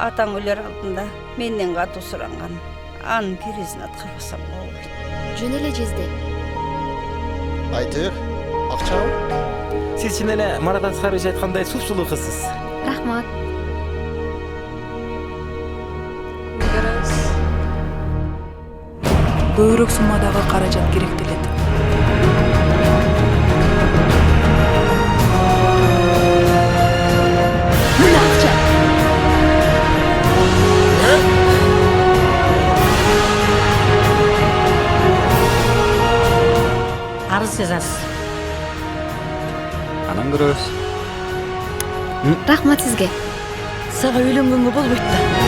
Атаң өлер алдында менден катуу суранган. Анын керезин аткарбасам болбойт. Жөн эле жезде. Айтыр, акчабы? Сиз чын эле Марат Аскарович айткандай сулуу кызсыз. Рахмат. Көбүрөөк суммадагы каражат керектелет. Мына акча. Арыз жазасыз. Анан көрөбүз. Рахмат сизге. Сага үйлөнгөнгө болбойт да.